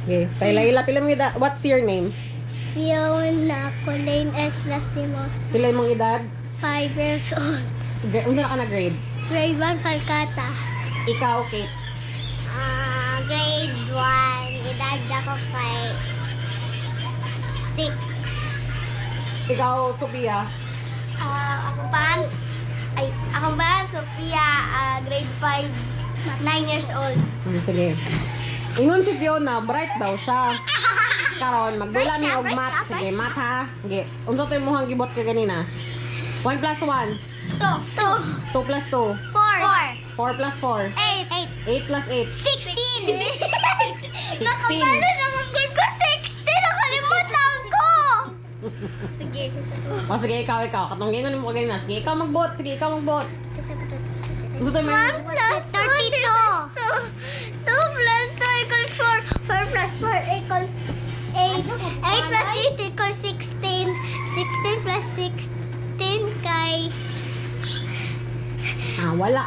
Okay. Layla, pila mong edad? What's your name? Fiona Colleen S. Lastimos. Pila mong edad? 5 years old. Unsa na ka na grade? Grade 1 Calcutta. Ikaw, Kate. Grade 1. Edad ako kay 6. Ikaw, Sophia. Akong ban, Sophia, grade 5, 9 years old. Sige. Ingon si Fiona, bright daw siya. Karon, magdula mi og math. Sige, math ha. Sige. Unsa to imong gibot ka ganina? 1 plus 1. 2 2 plus 2. 4 4 plus 4. 8 plus 8. 16 16. Nakagano naman ko 16. Nakalimutan ko. Sige. O sige, ikaw. Katong gingon mo ganina. Sige, ikaw magbot. Unsa to 1 imong plus 32. 2 plus 2 equals 4. 4 plus 4 equals 8. 8 plus 8 equals 16. 16 plus 16 kay wala.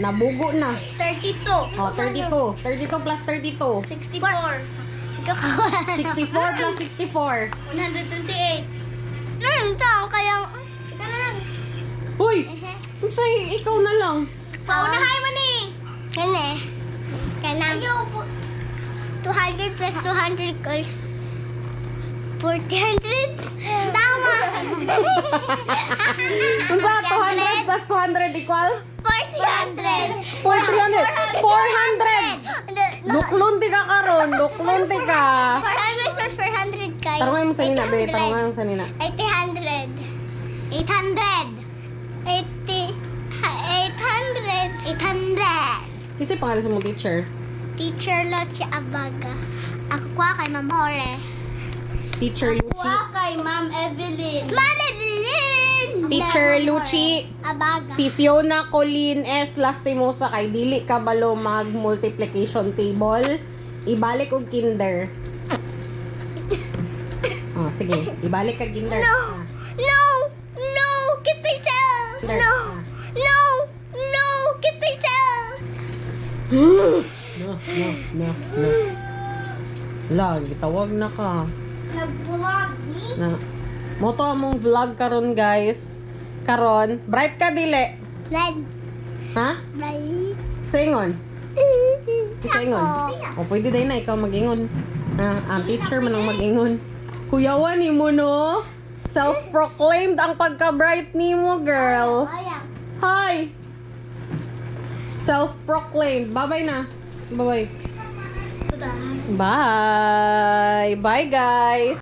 Nabugo na. 32. O, 32. 32 plus 32. 64. 64 plus 64. 128. Tao kaya ikaw na lang. Uy! Unsay ikaw na lang. Paunahay mo ni. Kani. Kanang 200 plus 200 equals 400. Tama. Unsa 200 plus 200 equals 400. 400. 400. Duklon ti ka karon, duklon ti ka. 400 plus 400 kay. Tarungay mo sa nina, be, tarungay mo sa nina. 800. 800. Kasi pangalan sa mong teacher. Teacher Loche Abaga. Ako kwa kay Ma'am Hore. Teacher Luchi. kay Ma'am Evelyn. Ma'am Evelyn! Teacher Luchi. Abaga. Si Fiona Colleen S. Lastimosa kay dili ka balo mag multiplication table. Ibalik og kinder. Oh, sige. Ibalik ka kinder. No! No! No! Keep myself! Kinder. No! No! No! Keep myself! No. Lag, tawag na ka. Nag-vlog ni? Na. Moto among vlog karon guys. Karon, bright ka dili. Red. Ha? Bye. Saingon. Saingon. O pwede day na ikaw mag-ingon. Ang teacher man ang mag-ingon. Kuyawan ni mo no. Self-proclaimed ang pagka-bright ni mo, girl. Ayan. Hi. Self-proclaimed. Bye-bye na. Bye-bye. Bye. Bye. Bye guys.